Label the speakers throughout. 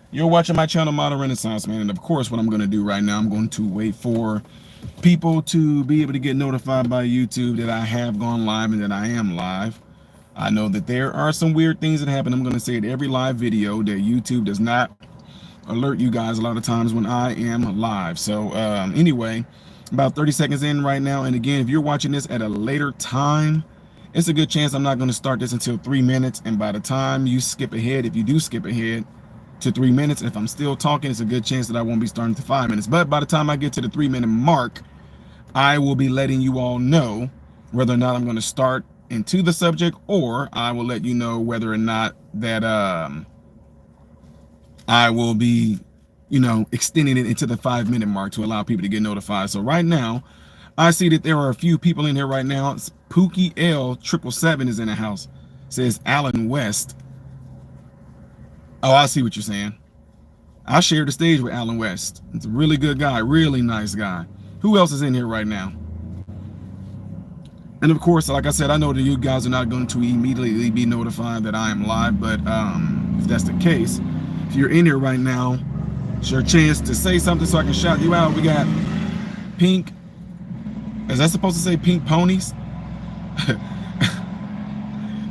Speaker 1: You're watching my channel, Modern Renaissance Man, and of course, what I'm going to do right now, I'm going to wait for people to be able to get notified by YouTube that I have gone live and that I am live. I know that there are some weird things that happen. I'm going to say it every live video that YouTube does not alert you guys a lot of times when I am live. So anyway, about 30 seconds in right now. And again, if you're watching this at a later time, it's a good chance I'm not going to start this until 3 minutes. And by the time you skip ahead, if you do skip ahead to 3 minutes, if I'm still talking, it's a good chance that I won't be starting to 5 minutes. But by the time I get to the 3 minute mark, I will be letting you all know whether or not I'm going to start into the subject, or I will let you know whether or not that I will be, extending it into the 5 minute mark to allow people to get notified. So right now, I see that there are a few people in here right now. It's Pookie L777 is in the house. Says Alan West. Oh, I see what you're saying. I shared the stage with Alan West. It's a really good guy, really nice guy. Who else is in here right now? And of course, like I said, I know that you guys are not going to immediately be notified that I am live, but if that's the case, if you're in here right now, it's your chance to say something so I can shout you out. We got Pink. Is that supposed to say Pink Ponies?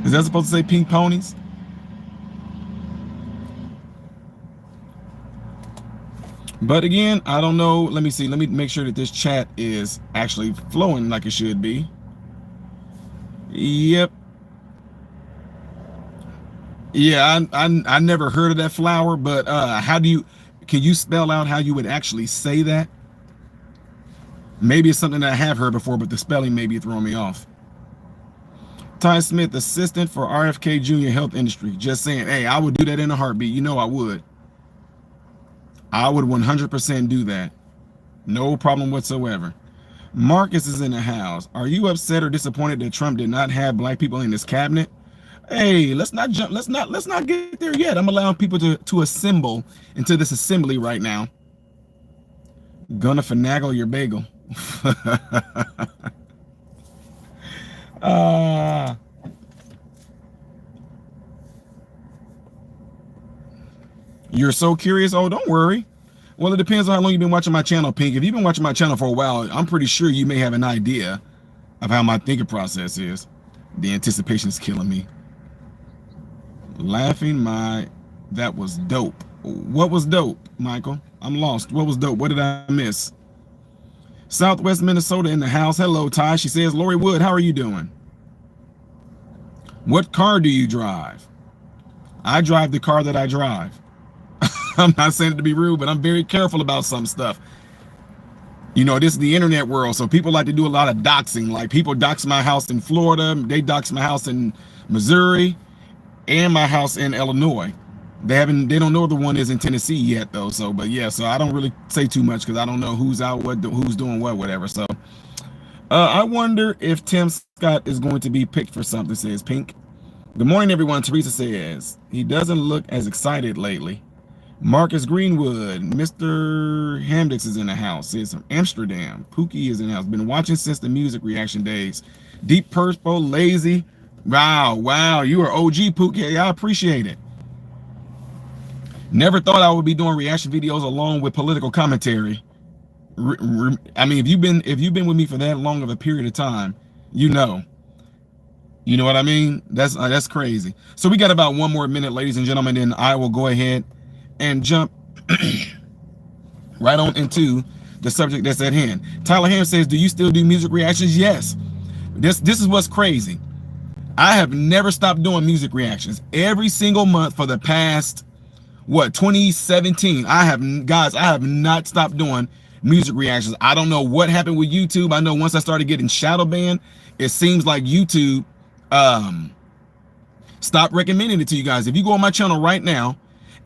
Speaker 1: Is that supposed to say Pink Ponies? But again, I don't know. Let me see. Let me make sure that this chat is actually flowing like it should be. Yep. Yeah, I never heard of that flower, but can you spell out how you would actually say that? Maybe it's something that I have heard before, but the spelling may be throwing me off. Ty Smith, assistant for RFK Jr. Health Industry. Just saying, hey, I would do that in a heartbeat. You know I would. I would 100% do that. No problem whatsoever. Marcus is in the house. Are you upset or disappointed that Trump did not have black people in his cabinet? Hey, let's not jump. Let's not get there yet. I'm allowing people to assemble into this assembly right now. Gonna finagle your bagel. You're so curious. Oh, don't worry. Well, it depends on how long you've been watching my channel, Pink. If you've been watching my channel for a while, I'm pretty sure you may have an idea of how my thinking process is. The anticipation is killing me. Laughing that was dope. What was dope, Michael? I'm lost. What was dope? What did I miss? Southwest Minnesota in the house. Hello, Ty. She says, Lori Wood, how are you doing? What car do you drive? I drive the car that I drive. I'm not saying it to be rude, but I'm very careful about some stuff. This is the internet world, so people like to do a lot of doxing. Like people dox my house in Florida, they dox my house in Missouri, and my house in Illinois. They don't know the one is in Tennessee yet though. So, but yeah, so I don't really say too much because I don't know who's out, who's doing what, whatever. So, I wonder if Tim Scott is going to be picked for something. Says Pink. Good morning, everyone. Teresa says he doesn't look as excited lately. Marcus Greenwood, Mr. Hamdix is in the house. Says from Amsterdam. Pookie is in the house. Been watching since the music reaction days. Deep Purple, Lazy. Wow. You are OG, Pookie. I appreciate it. Never thought I would be doing reaction videos along with political commentary. I mean, if you've been with me for that long of a period of time, you know what I mean. That's crazy. So we got about 1 more minute, ladies and gentlemen, then I will go ahead and jump right on into the subject that's at hand. Tyler Ham says, do you still do music reactions? Yes. This is what's crazy. I have never stopped doing music reactions. Every single month for the past 2017, I have not stopped doing music reactions. I don't know what happened with YouTube. I know once I started getting shadow banned, it seems like YouTube stopped recommending it to you guys. If you go on my channel right now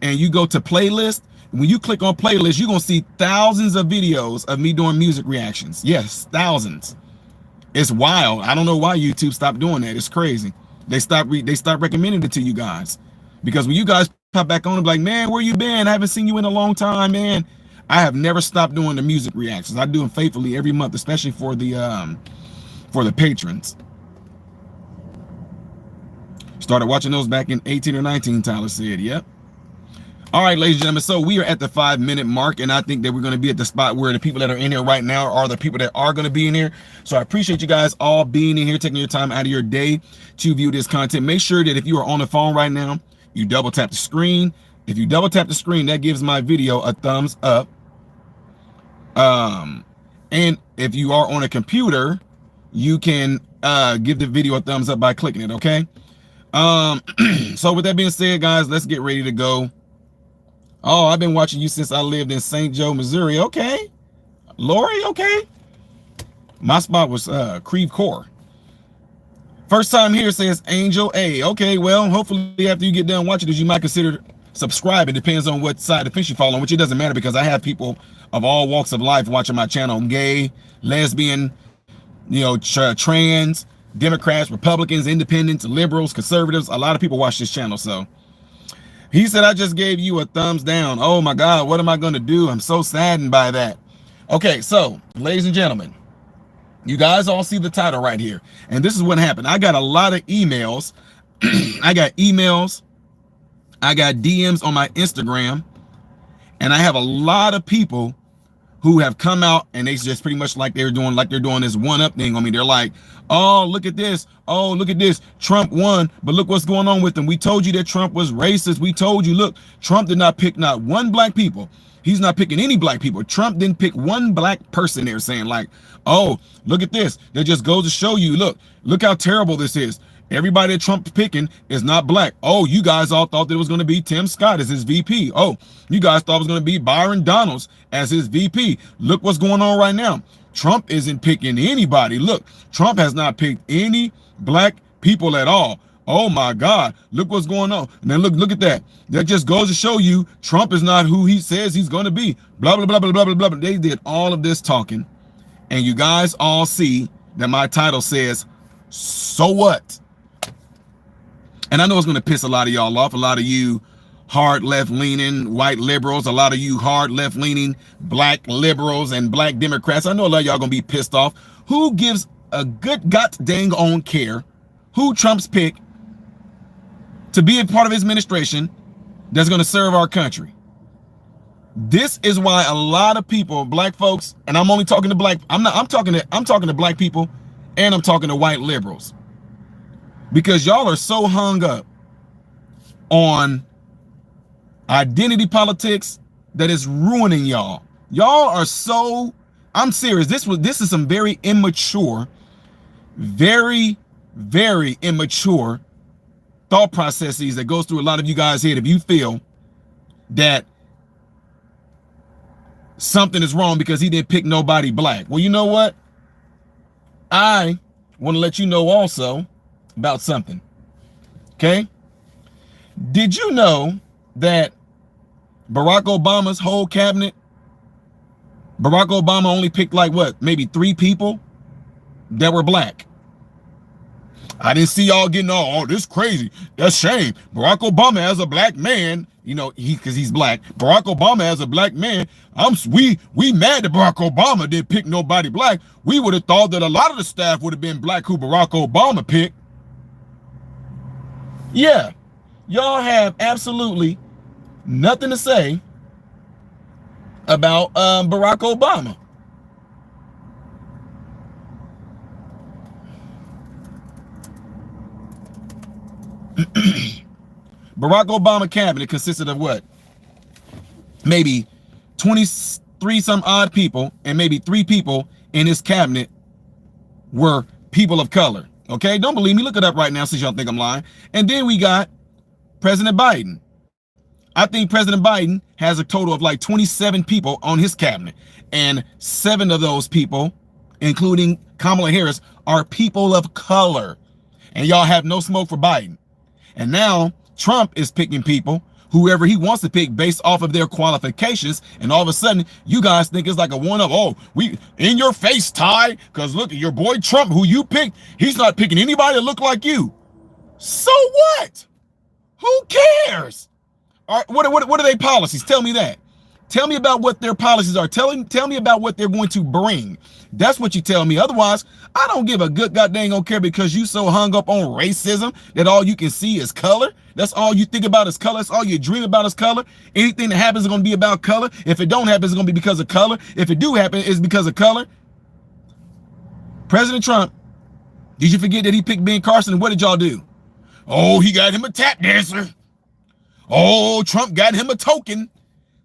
Speaker 1: and you go to playlist, when you click on playlist, you're gonna see thousands of videos of me doing music reactions. Yes, thousands. It's wild. I don't know why YouTube stopped doing that. It's crazy. They stopped recommending it to you guys, because when you guys pop back on and be like, man, where you been? I haven't seen you in a long time, man. I have never stopped doing the music reactions. I do them faithfully every month, especially for the patrons. Started watching those back in 18 or 19, Tyler said. Yep. All right, ladies and gentlemen, so we are at the 5-minute mark, and I think that we're going to be at the spot where the people that are in here right now are the people that are going to be in here. So I appreciate you guys all being in here, taking your time out of your day to view this content. Make sure that if you are on the phone right now, you double tap the screen. If you double tap the screen, that gives my video a thumbs up. And if you are on a computer, you can give the video a thumbs up by clicking it, okay? So with that being said, guys, let's get ready to go. Oh, I've been watching you since I lived in St. Joe, Missouri. Okay. Lori, okay. My spot was Creve Coeur. First time here says Angel A. Okay, well, hopefully after you get done watching this, you might consider subscribing. Depends on what side of the fence you follow on, which it doesn't matter because I have people of all walks of life watching my channel. Gay, lesbian, you know, trans, Democrats, Republicans, independents, liberals, conservatives. A lot of people watch this channel, so. He said, I just gave you a thumbs down. Oh my God, what am I going to do? I'm so saddened by that. Okay, so ladies and gentlemen, you guys all see the title right here. And this is what happened. I got a lot of emails. I got emails. I got DMs on my Instagram. And I have a lot of people who have come out and they just pretty much like they're doing this one-up thing on me. They're like, oh, look at this. Oh, look at this. Trump won, but look what's going on with him. We told you that Trump was racist. We told you, look, Trump did not pick not one black people. He's not picking any black people. Trump didn't pick one black person there saying like, oh, look at this. That just goes to show you, look how terrible this is. Everybody that Trump's picking is not black. Oh, you guys all thought that it was going to be Tim Scott as his VP. Oh, you guys thought it was going to be Byron Donalds as his VP. Look what's going on right now. Trump isn't picking anybody. Look, Trump has not picked any black people at all. Oh my God, look what's going on. And then look at that. That just goes to show you Trump is not who he says he's going to be. Blah, blah, blah, blah, blah, blah, blah. They did all of this talking. And you guys all see that my title says, so what? And I know it's going to piss a lot of y'all off. A lot of you hard left-leaning white liberals, a lot of you hard left-leaning black liberals and black Democrats. I know a lot of y'all going to be pissed off. Who gives a good god dang on care who Trump's pick to be a part of his administration that's going to serve our country? This is why a lot of people, black folks, and I'm only talking to black, I'm talking to black people, and I'm talking to white liberals. Because y'all are so hung up on identity politics that is ruining y'all. Y'all are so, I'm serious. This is some very immature, very, very immature thought processes that goes through a lot of you guys' head if you feel that something is wrong because he didn't pick nobody black. Well, you know what? I want to let you know also about something. Okay? Did you know that Barack Obama's whole cabinet, Barack Obama only picked like what, maybe 3 people that were black? I didn't see y'all getting all, oh, this crazy. That's shame. Barack Obama as a black man, you know, because he's black. Barack Obama as a black man, we mad that Barack Obama didn't pick nobody black. We would have thought that a lot of the staff would have been black who Barack Obama picked. Yeah, y'all have absolutely nothing to say about Barack Obama. Barack Obama cabinet consisted of what? Maybe 23 some odd people, and maybe 3 people in his cabinet were people of color. Okay, don't believe me, look it up right now since y'all think I'm lying. And then we got President Biden. I think President Biden has a total of like 27 people on his cabinet, and 7 of those people, including Kamala Harris, are people of color. And y'all have no smoke for Biden. And now Trump is picking people, whoever he wants to pick based off of their qualifications. And all of a sudden, you guys think it's like a one-up. Oh, we in your face, Ty, because look at your boy Trump, who you picked. He's not picking anybody that look like you. So what? Who cares? All right, what are their policies? Tell me that. Tell me about what their policies are. Tell me about what they're going to bring. That's what you tell me. Otherwise, I don't give a good goddamn don't care, because you so hung up on racism that all you can see is color. That's all you think about is color. That's all you dream about is color. Anything that happens is going to be about color. If it don't happen, it's going to be because of color. If it do happen, it's because of color. President Trump, did you forget that he picked Ben Carson? And what did y'all do? Oh, he got him a tap dancer. Oh, Trump got him a token.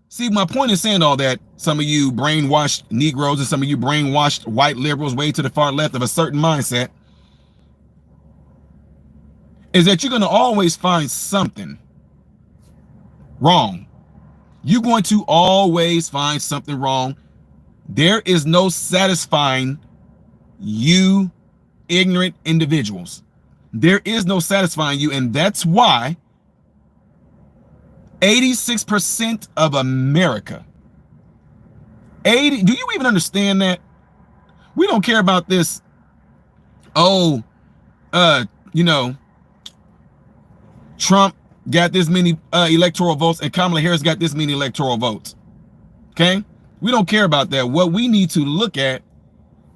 Speaker 1: See, my point is saying all that, some of you brainwashed Negroes and some of you brainwashed white liberals way to the far left of a certain mindset, is that you're going to always find something wrong. You're going to always find something wrong. There is no satisfying you ignorant individuals. There is no satisfying you, and that's why 86% of America, do you even understand that? We don't care about this, oh, Trump got this many electoral votes and Kamala Harris got this many electoral votes. Okay? We don't care about that. What we need to look at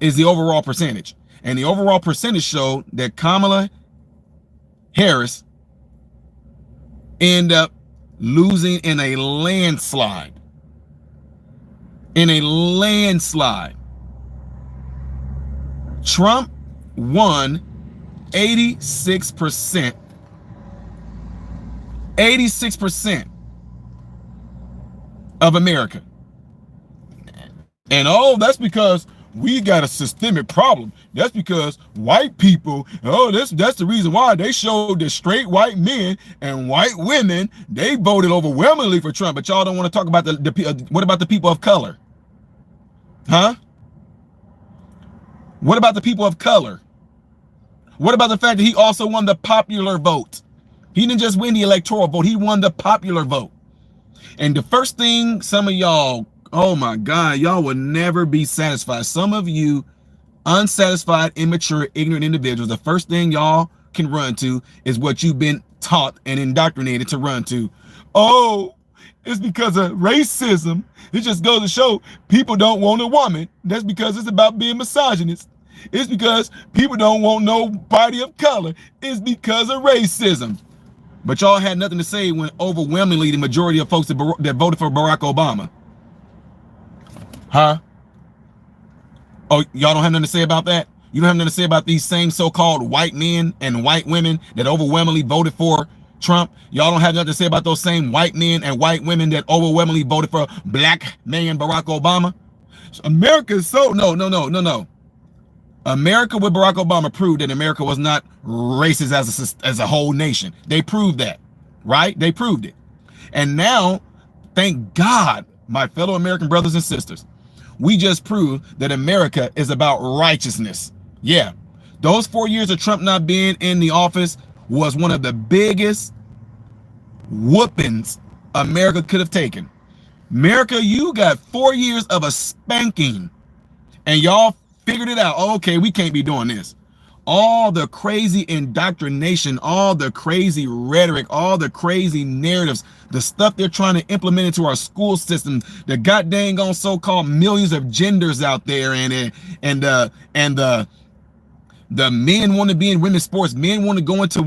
Speaker 1: is the overall percentage. And the overall percentage showed that Kamala Harris ended up losing in a landslide. Trump won 86%. 86% of America. And that's because we got a systemic problem. That's because white people, that's the reason why they showed that straight white men and white women, they voted overwhelmingly for Trump. But y'all don't want to talk about what about the people of color? Huh? What about the people of color? What about the fact that he also won the popular vote? He didn't just win the electoral vote, he won the popular vote. And the first thing some of y'all, oh my God, y'all will never be satisfied. Some of you unsatisfied, immature, ignorant individuals, the first thing y'all can run to is what you've been taught and indoctrinated to run to. Oh, it's because of racism. It just goes to show people don't want a woman. That's because it's about being misogynist. It's because people don't want nobody of color. It's because of racism. But y'all had nothing to say when overwhelmingly the majority of folks that voted for Barack Obama. Huh? Oh, y'all don't have nothing to say about that? You don't have nothing to say about these same so-called white men and white women that overwhelmingly voted for Trump? Y'all don't have nothing to say about those same white men and white women that overwhelmingly voted for black man Barack Obama? America is so, no. America with Barack Obama proved that America was not racist as a whole nation. They proved that, right? They proved it. And now, thank God, my fellow American brothers and sisters, we just proved that America is about righteousness. Yeah, those 4 years of Trump not being in the office was one of the biggest whoopings America could have taken. America, you got 4 years of a spanking, and y'all figured it out. Okay, we can't be doing this. All the crazy indoctrination, all the crazy rhetoric, all the crazy narratives, the stuff they're trying to implement into our school system, the goddamn on so-called millions of genders out there, and the men want to be in women's sports, men want to go into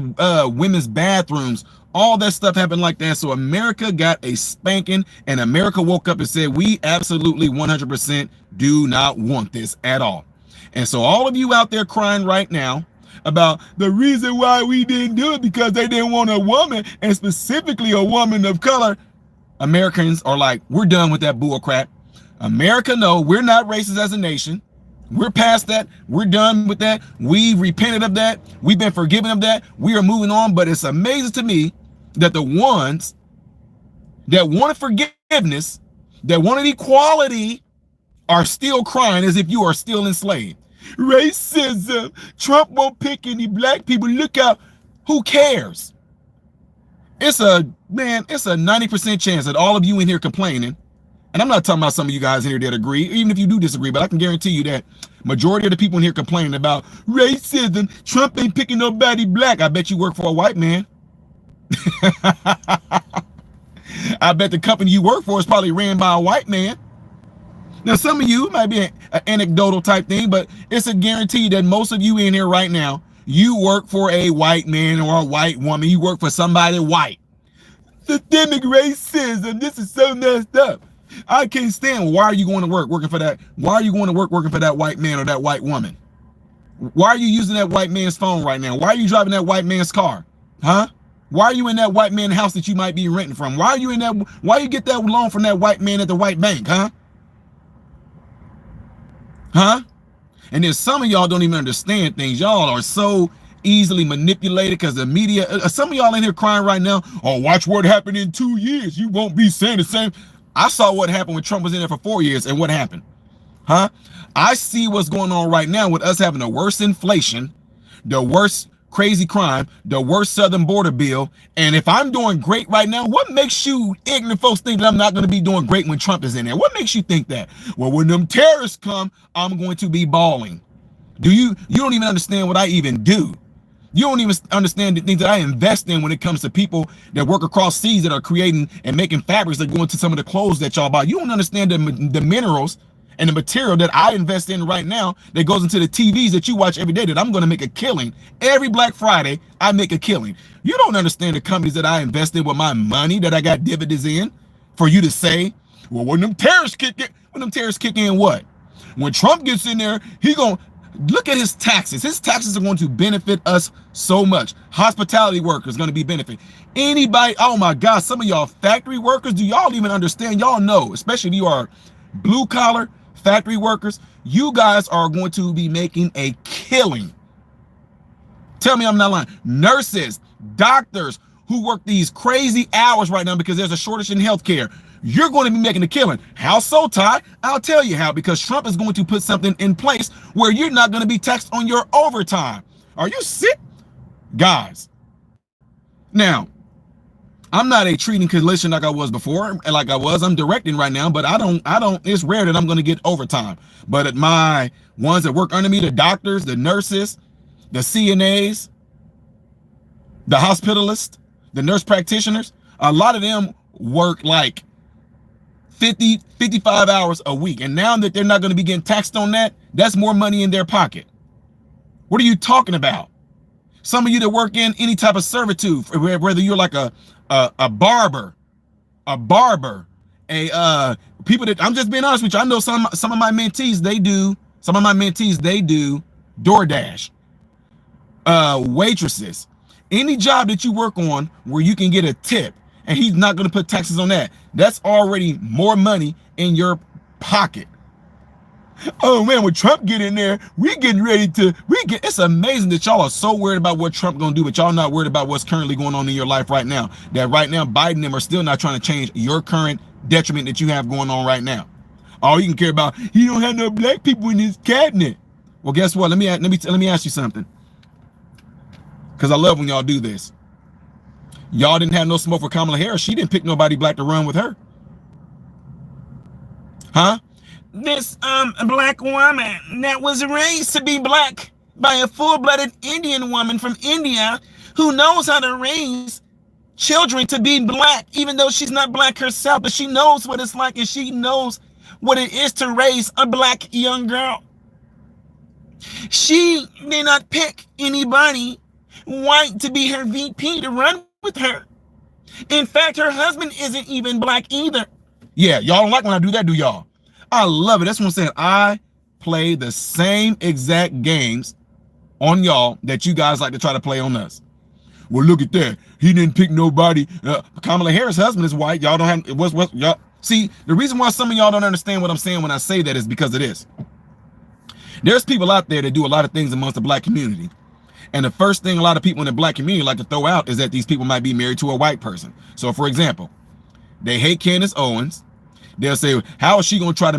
Speaker 1: women's bathrooms, all that stuff happened like that. So America got a spanking, and America woke up and said, we absolutely 100% do not want this at all. And so all of you out there crying right now about the reason why we didn't do it because they didn't want a woman, and specifically a woman of color, Americans are like, we're done with that bull crap. America, no, we're not racist as a nation. We're past that. We're done with that. We repented of that. We've been forgiven of that. We are moving on. But it's amazing to me that the ones that wanted forgiveness, that wanted equality, are still crying as if you are still enslaved. Racism. Trump won't pick any black people. Look out. Who cares? It's a 90% chance that all of you in here complaining, and I'm not talking about some of you guys in here that agree, even if you do disagree, but I can guarantee you that majority of the people in here complaining about racism, Trump ain't picking nobody black. I bet you work for a white man. I bet the company you work for is probably ran by a white man. Now, some of you might be an anecdotal type thing, but it's a guarantee that most of you in here right now, you work for a white man or a white woman. You work for somebody white. Systemic racism. This is so messed up. I can't stand. Why are you going to work working for that? Why are you going to work working for that white man or that white woman? Why are you using that white man's phone right now? Why are you driving that white man's car? Huh? Why are you in that white man's house that you might be renting from? Why are you in that? Why you get that loan from that white man at the white bank? Huh? Huh? And then some of y'all don't even understand things. Y'all are so easily manipulated because the media, some of y'all in here crying right now, oh, watch what happened in 2 years. You won't be saying the same. I saw what happened when Trump was in there for 4 years, and what happened? Huh? I see what's going on right now with us having the worst inflation, the worst crazy crime, the worst southern border bill. And if I'm doing great right now, what makes you ignorant folks think that I'm not going to be doing great when Trump is in there? What makes you think that? Well, when them terrorists come, I'm going to be balling. You don't even understand what I even do. You don't even understand the things that I invest in when it comes to people that work across seas that are creating and making fabrics that go into some of the clothes that y'all buy. You don't understand the minerals and the material that I invest in right now that goes into the TVs that you watch every day that I'm going to make a killing. Every Black Friday, I make a killing. You don't understand the companies that I invest in with my money that I got dividends in for you to say, well, when them terrorists kick in, what? When Trump gets in there, he going to look at his taxes. His taxes are going to benefit us so much. Hospitality workers going to be benefit. Anybody, oh my God, some of y'all factory workers, do y'all even understand? Y'all know, especially if you are blue collar factory workers, you guys are going to be making a killing. Tell me I'm not lying. Nurses, doctors who work these crazy hours right now because there's a shortage in healthcare, you're going to be making a killing. How so, Ty? I'll tell you how, because Trump is going to put something in place where you're not going to be taxed on your overtime. Are you sick? Guys, now, I'm not a treating clinician like I was before, and like I'm directing right now, but I don't, it's rare that I'm going to get overtime. But at my ones that work under me, the doctors, the nurses, the CNAs, the hospitalists, the nurse practitioners, a lot of them work like 50, 55 hours a week. And now that they're not going to be getting taxed on that, that's more money in their pocket. What are you talking about? Some of you that work in any type of servitude, whether you're like a barber, people that, I'm just being honest with you. I know some of my mentees, they do DoorDash, waitresses, any job that you work on where you can get a tip and he's not going to put taxes on that. That's already more money in your pocket. Oh man, when Trump get in there, it's amazing that y'all are so worried about what Trump gonna do, but y'all not worried about what's currently going on in your life right now. That right now, Biden and them are still not trying to change your current detriment that you have going on right now. All you can care about, he don't have no black people in his cabinet. Well, guess what? Let me ask you something. Because I love when y'all do this. Y'all didn't have no smoke for Kamala Harris. She didn't pick nobody black to run with her. Huh? This black woman that was raised to be black by a full-blooded Indian woman from India who knows how to raise children to be black, even though she's not black herself, but she knows what it's like and she knows what it is to raise a black young girl. She did not pick anybody white to be her VP to run with her. In fact, her husband isn't even black either. Yeah, y'all don't like when I do that, do y'all? I love it. That's what I'm saying. I play the same exact games on y'all that you guys like to try to play on us. Well, look at that. He didn't pick nobody. Kamala Harris' husband is white. Y'all don't have y'all. See, the reason why some of y'all don't understand what I'm saying when I say that is because of this. There's people out there that do a lot of things amongst the black community. And the first thing a lot of people in the black community like to throw out is that these people might be married to a white person. So, for example, they hate Candace Owens. They'll say, how is she going to talk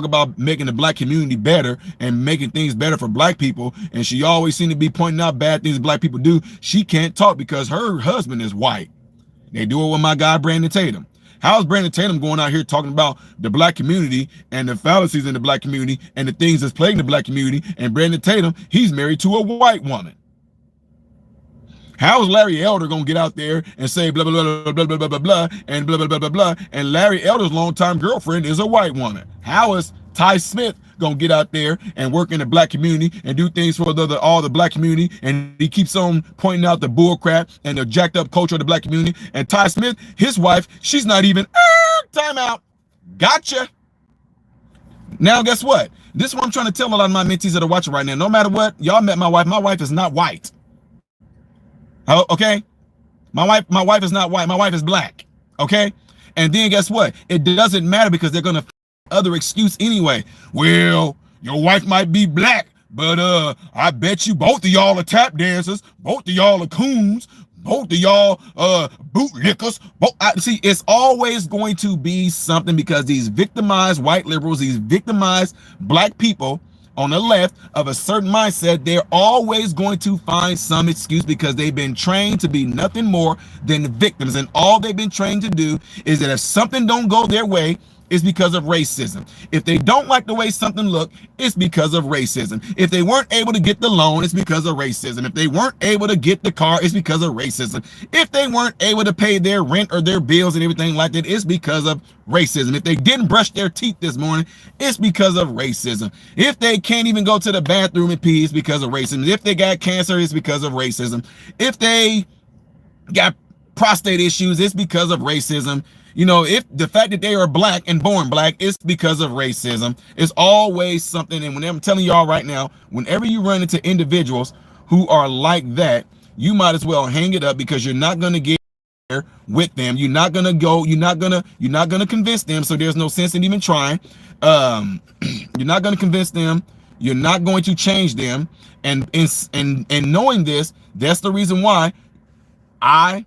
Speaker 1: about making the black community better and making things better for black people? And she always seems to be pointing out bad things black people do. She can't talk because her husband is white. They do it with my guy, Brandon Tatum. How is Brandon Tatum going out here talking about the black community and the fallacies in the black community and the things that's plaguing the black community? And Brandon Tatum, he's married to a white woman. How is Larry Elder gonna get out there and say blah blah blah blah blah blah blah blah and blah blah blah blah blah? And Larry Elder's longtime girlfriend is a white woman. How is Ty Smith gonna get out there and work in the black community and do things for all the black community? And he keeps on pointing out the bull crap and the jacked up culture of the black community. And Ty Smith, his wife, she's not even time out. Gotcha. Now guess what? This is what I'm trying to tell a lot of my mentees that are watching right now. No matter what, y'all met my wife. My wife is not white. Oh, okay, my wife is not white. My wife is black. Okay, and then guess what? It doesn't matter because they're gonna other excuse anyway. Well, your wife might be black, but I bet you both of y'all are tap dancers. Both of y'all are coons. Both of y'all bootlickers. See, it's always going to be something because these victimized white liberals, these victimized black people on the left of a certain mindset, they're always going to find some excuse because they've been trained to be nothing more than victims. And all they've been trained to do is that if something don't go their way, it's because of racism. If they don't like the way something look, it's because of racism. If they weren't able to get the loan, it's because of racism. If they weren't able to get the car, it's because of racism. If they weren't able to pay their rent or their bills and everything like that, it's because of racism. If they didn't brush their teeth this morning, it's because of racism. If they can't even go to the bathroom and pee, it's because of racism. If they got cancer, it's because of racism. If they got prostate issues, it's because of racism. You know, if the fact that they are black and born black, it's because of racism. It's always something. And when I'm telling y'all right now, whenever you run into individuals who are like that, you might as well hang it up because you're not going to get there with them. You're not going to go. You're not going to convince them. So there's no sense in even trying. You're not going to convince them. You're not going to change them. And knowing this, that's the reason why I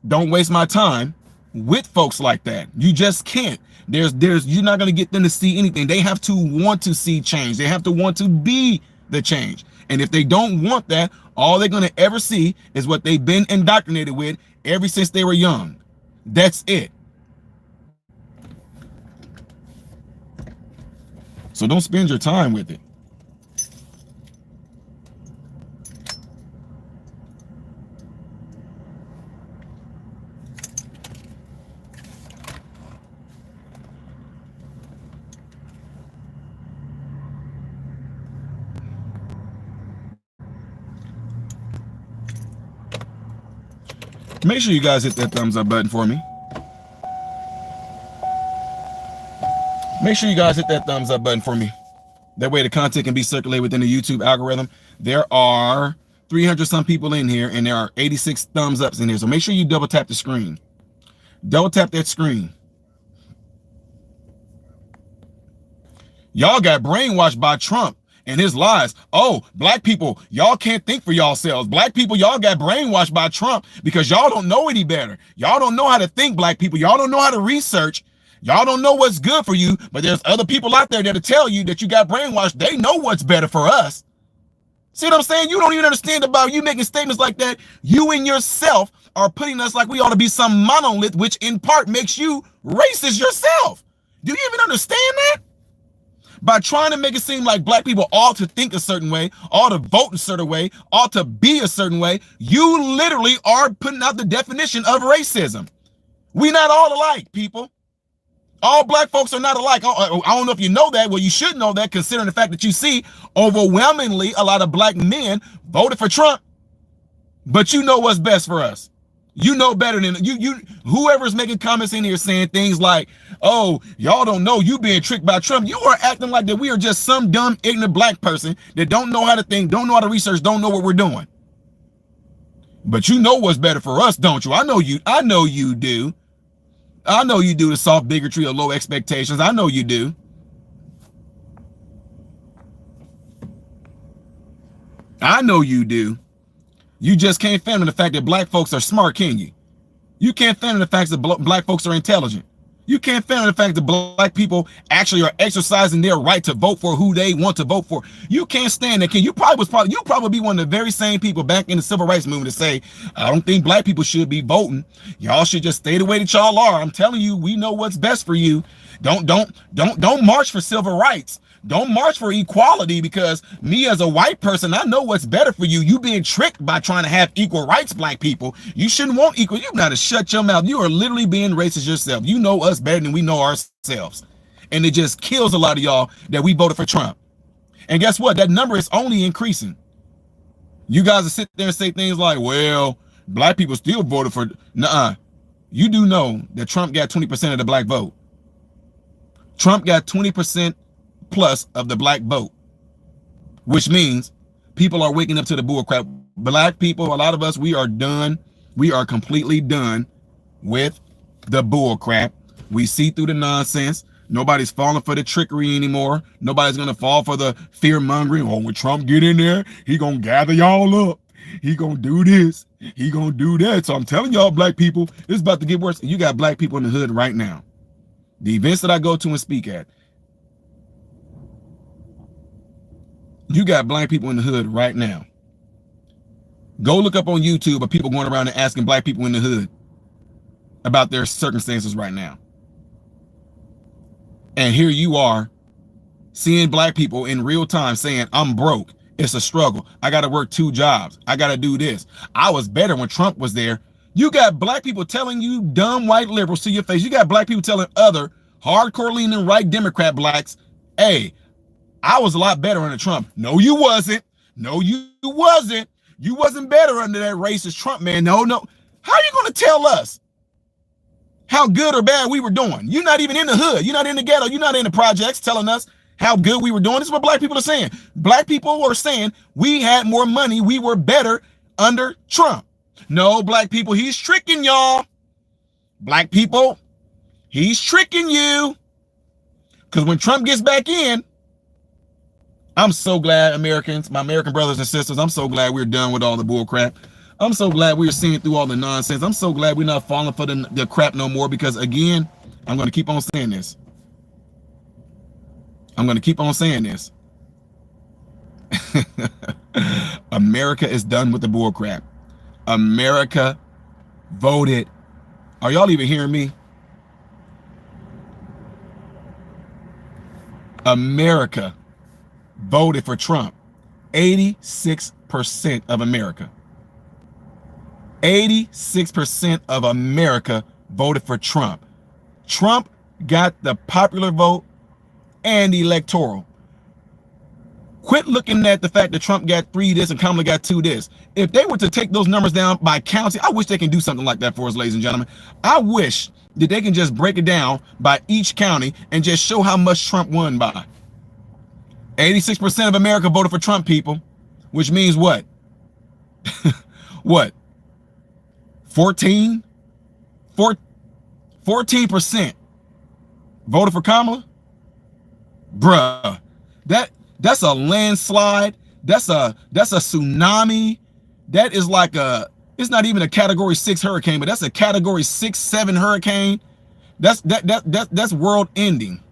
Speaker 1: don't waste my time with folks like that. You just can't. You're not going to get them to see anything. They have to want to see change. They have to want to be the change. And if they don't want that, all they're going to ever see is what they've been indoctrinated with ever since they were young. That's it. So don't spend your time with it. Make sure you guys hit that thumbs up button for me. Make sure you guys hit that thumbs up button for me. That way the content can be circulated within the YouTube algorithm. There are 300 some people in here and there are 86 thumbs ups in here. So make sure you double tap the screen. Double tap that screen. Y'all got brainwashed by Trump and his lies. Oh, black people, y'all can't think for yourselves. Black people, y'all got brainwashed by Trump because y'all don't know any better. Y'all don't know how to think, black people. Y'all don't know how to research. Y'all don't know what's good for you, but there's other people out there that'll tell you that you got brainwashed. They know what's better for us. See what I'm saying? You don't even understand about you making statements like that. You and yourself are putting us like we ought to be some monolith, which in part makes you racist yourself. Do you even understand that? By trying to make it seem like black people ought to think a certain way, ought to vote a certain way, ought to be a certain way, you literally are putting out the definition of racism. We not all alike, people. All black folks are not alike. I don't know if you know that. Well, you should know that considering the fact that you see overwhelmingly a lot of black men voted for Trump, but you know what's best for us. You know better than whoever's making comments in here saying things like, oh, y'all don't know, you being tricked by Trump. You are acting like that we are just some dumb, ignorant black person that don't know how to think, don't know how to research, don't know what we're doing. But you know what's better for us, don't you? I know you do. I know you do, the soft bigotry or low expectations. I know you do. I know you do. You just can't fathom the fact that black folks are smart, can you? You can't fathom the fact that black folks are intelligent. You can't fathom the fact that black people actually are exercising their right to vote for who they want to vote for. You can't stand that. You probably be one of the very same people back in the civil rights movement to say, I don't think black people should be voting. Y'all should just stay the way that y'all are. I'm telling you, we know what's best for you. Don't march for civil rights. Don't march for equality, because me as a white person, I know what's better for you. You being tricked by trying to have equal rights, black people. You shouldn't want equal. You gotta shut your mouth. You are literally being racist yourself. You know us better than we know ourselves. And it just kills a lot of y'all that we voted for Trump. And guess what? That number is only increasing. You guys will sit there and say things like, well, black people still voted for, nuh-uh. You do know that Trump got 20% of the black vote. Trump got 20% plus of the black vote, which means people are waking up to the bull crap. Black people, a lot of us, we are done. We are completely done with the bull crap. We see through the nonsense. Nobody's falling for the trickery anymore. Nobody's gonna fall for the fear mongering. Oh, when Trump get in there, he gonna gather y'all up. He gonna do this. He gonna do that. So I'm telling y'all, black people, it's about to get worse. You got black people in the hood right now. The events that I go to and speak at, you got black people in the hood right now. Go look up on YouTube of people going around and asking black people in the hood about their circumstances right now. And here you are seeing black people in real time saying, I'm broke. It's a struggle. I got to work 2 jobs. I got to do this. I was better when Trump was there. You got black people telling you dumb white liberals to your face. You got black people telling other hardcore leaning right Democrat blacks, hey, I was a lot better under Trump. No, you wasn't. No, you wasn't. You wasn't better under that racist Trump, man. No. How are you going to tell us how good or bad we were doing? You're not even in the hood. You're not in the ghetto. You're not in the projects telling us how good we were doing. This is what black people are saying. Black people are saying we had more money. We were better under Trump. No, black people, he's tricking y'all. Black people, he's tricking you. Because when Trump gets back in, I'm so glad, Americans, my American brothers and sisters, I'm so glad we're done with all the bull crap. I'm so glad we're seeing through all the nonsense. I'm so glad we're not falling for the crap no more, because again, I'm going to keep on saying this. I'm going to keep on saying this. America is done with the bull crap. America voted. Are y'all even hearing me? America voted for Trump. 86% of America. 86% of America voted for Trump. Trump got the popular vote and the electoral. Quit looking at the fact that Trump got 3 this and Kamala got 2 this. If they were to take those numbers down by county, I wish they can do something like that for us, ladies and gentlemen. I wish that they can just break it down by each county and just show how much Trump won by. 86% of America voted for Trump, people, which means what? What? 14% voted for Kamala? Bruh, that's a landslide. That's a tsunami. That is like it's not even a category 6 hurricane, but that's a category 6, 7 hurricane. That's world ending.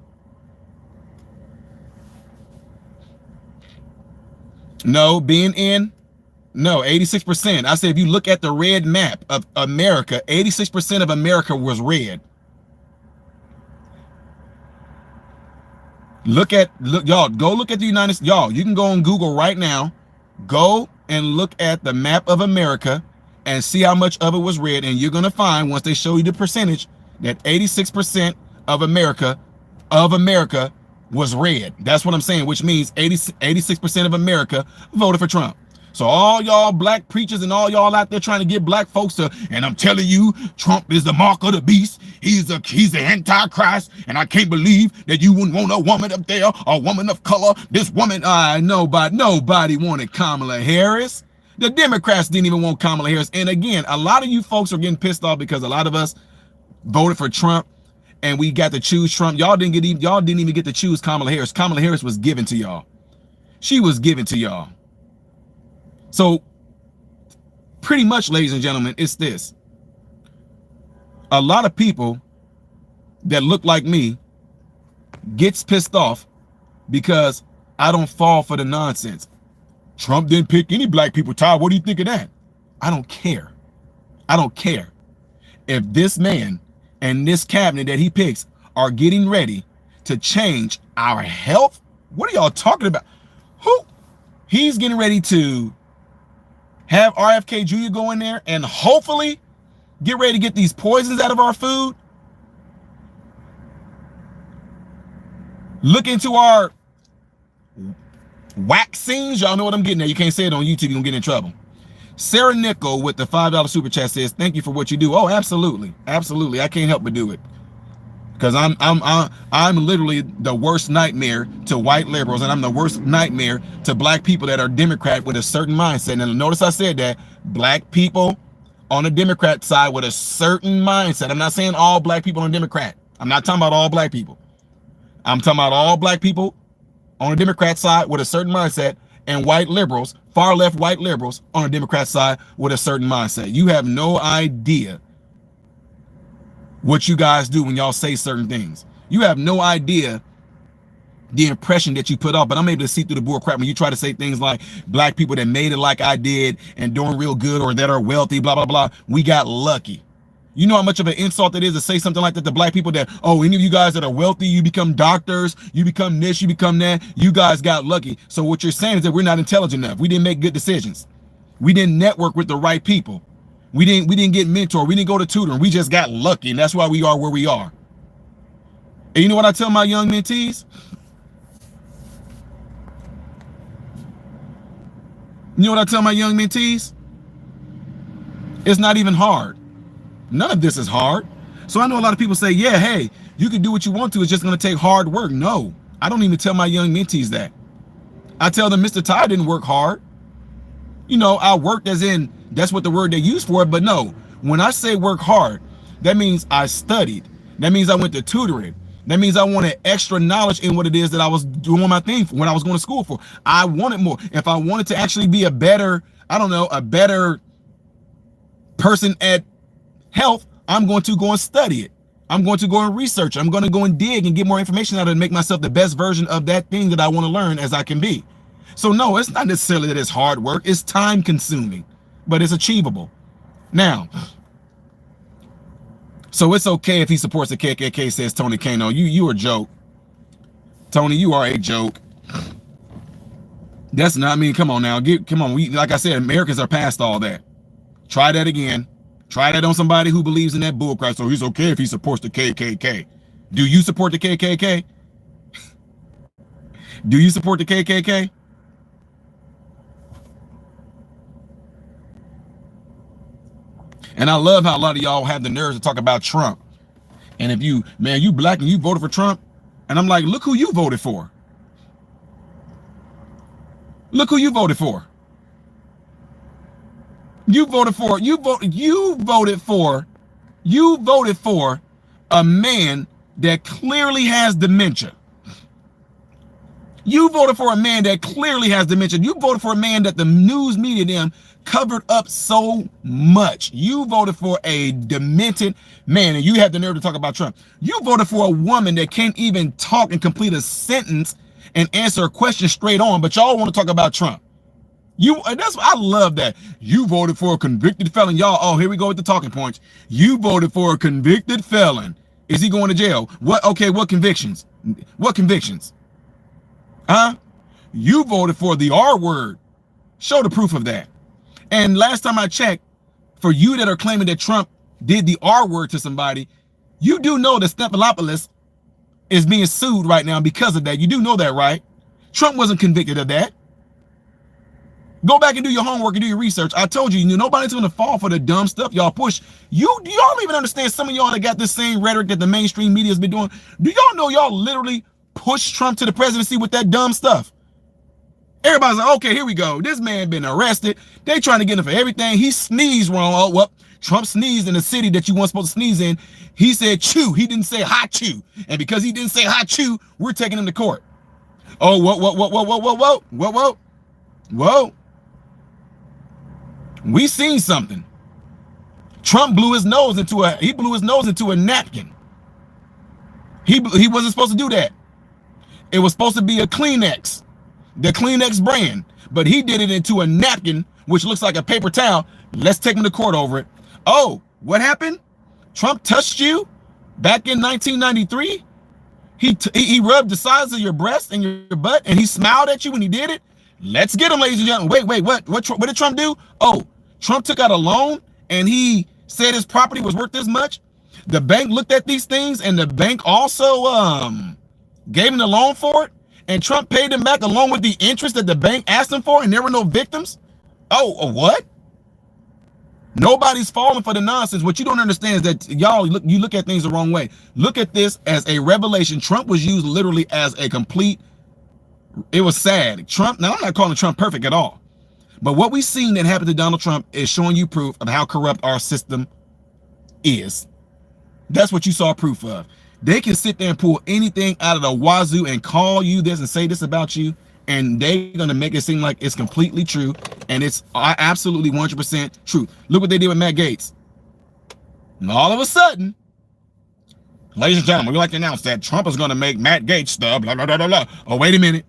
Speaker 1: No, being in, no, 86%. I said, if you look at the red map of America, 86% of America was red. Look, y'all, go look at the United States. Y'all, you can go on Google right now. Go and look at the map of America and see how much of it was red. And you're going to find, once they show you the percentage, that 86% of America was red. That's what I'm saying, which means 86% of America voted for Trump. So all y'all black preachers and all y'all out there trying to get black folks to, and I'm telling you, Trump is the mark of the beast. He's the antichrist, and I can't believe that you wouldn't want a woman up there, a woman of color. This woman, nobody wanted Kamala Harris. The Democrats didn't even want Kamala Harris. And again, a lot of you folks are getting pissed off because a lot of us voted for Trump and we got to choose Trump. Y'all didn't even get to choose Kamala Harris. Kamala Harris was given to y'all. She was given to y'all. So pretty much, ladies and gentlemen, it's this. A lot of people that look like me gets pissed off because I don't fall for the nonsense. Trump didn't pick any black people. Ty, what do you think of that? I don't care. I don't care. If this man and this cabinet that he picks are getting ready to change our health, what are y'all talking about? Who? He's getting ready to have RFK Jr. go in there and hopefully get ready to get these poisons out of our food. Look into our vaccines. Y'all know what I'm getting at. You can't say it on YouTube. You're going to get in trouble. Sarah Nickel with the $5 super chat says, thank you for what you do. Oh, absolutely. Absolutely. I can't help but do it. Because I'm literally the worst nightmare to white liberals, and I'm the worst nightmare to black people that are Democrat with a certain mindset. And notice I said that black people on the Democrat side with a certain mindset. I'm not saying all black people on Democrat. I'm not talking about all black people. I'm talking about all black people on the Democrat side with a certain mindset, and white liberals, far left white liberals on the Democrat side with a certain mindset. You have no idea what you guys do when y'all say certain things. You have no idea the impression that you put off. But I'm able to see through the bull crap when you try to say things like black people that made it like I did and doing real good, or that are wealthy, blah, blah, blah. We got lucky. You know how much of an insult it is to say something like that to black people, that, oh, any of you guys that are wealthy, you become doctors, you become this, you become that, you guys got lucky. So what you're saying is that we're not intelligent enough. We didn't make good decisions. We didn't network with the right people. We didn't get mentored. We didn't go to tutoring. We just got lucky, and that's why we are where we are. And you know what I tell my young mentees? You know what I tell my young mentees? It's not even hard. None of this is hard. So I know a lot of people say, yeah, hey, you can do what you want to. It's just going to take hard work. No, I don't even tell my young mentees that. I tell them Mr. Ty didn't work hard. You know, I worked as in, that's what the word they use for it. But no, when I say work hard, that means I studied. That means I went to tutoring. That means I wanted extra knowledge in what it is that I was doing my thing for, when I was going to school for. I wanted more. If I wanted to actually be a better, I don't know, a better person at health, I'm going to go and study it. I'm going to go and research. I'm going to go and dig and get more information out of it and make myself the best version of that thing that I want to learn as I can be. So no, it's not necessarily that it's hard work. It's time consuming, but it's achievable. Now, so it's okay if he supports the KKK, says Tony Kano. You a joke. Tony, you are a joke. That's not, I mean, come on now. Come on. Like I said, Americans are past all that. Try that again. Try that on somebody who believes in that bullcrap. So he's okay if he supports the KKK. Do you support the KKK? Do you support the KKK? And I love how a lot of y'all have the nerves to talk about Trump. And if you, man, you black and you voted for Trump, and I'm like, look who you voted for. Look who you voted for. You voted for a man that clearly has dementia. You voted for a man that clearly has dementia. You voted for a man that the news media them covered up so much. You voted for a demented man, and you had the nerve to talk about Trump. You voted for a woman that can't even talk and complete a sentence and answer a question straight on, but y'all want to talk about Trump. I love that. You voted for a convicted felon. Y'all, oh, here we go with the talking points. You voted for a convicted felon. Is he going to jail? What? Okay, what convictions? What convictions? Huh? You voted for the R word. Show the proof of that. And last time I checked, for you that are claiming that Trump did the R word to somebody, you do know that Stephanopoulos is being sued right now because of that. You do know that, right? Trump wasn't convicted of that. Go back and do your homework and do your research. I told you, nobody's going to fall for the dumb stuff y'all push. Y'all don't even understand, some of y'all that got this same rhetoric that the mainstream media has been doing. Do y'all know y'all literally pushed Trump to the presidency with that dumb stuff? Everybody's like, okay, here we go. This man been arrested. They trying to get him for everything. He sneezed wrong. Oh, well, Trump sneezed in the city that you weren't supposed to sneeze in. He said chew. He didn't say ha chew. And because he didn't say ha chew, we're taking him to court. Oh, whoa. We seen something. Trump blew his nose into a napkin. He wasn't supposed to do that. It was supposed to be a Kleenex, the Kleenex brand, but he did it into a napkin, which looks like a paper towel. Let's take him to court over it. Oh, what happened? Trump touched you back in 1993? He rubbed the sides of your breast and your butt, and he smiled at you when he did it? Let's get him, ladies and gentlemen. Wait, what did Trump do? Oh, Trump took out a loan, and he said his property was worth this much. The bank looked at these things, and the bank also gave him the loan for it, and Trump paid him back along with the interest that the bank asked him for, and there were no victims? Oh, what? Nobody's falling for the nonsense. What you don't understand is that you look at things the wrong way. Look at this as a revelation. Trump was used literally as a complete, it was sad. Trump, now I'm not calling Trump perfect at all, but what we've seen that happened to Donald Trump is showing you proof of how corrupt our system is. That's what you saw proof of. They can sit there and pull anything out of the wazoo and call you this and say this about you, and they're going to make it seem like it's completely true, and it's absolutely 100% true. Look what they did with Matt Gaetz. And all of a sudden, ladies and gentlemen, we'd like to announce that Trump is going to make Matt Gaetz stuff, blah, blah, blah, blah, blah. Oh, wait a minute.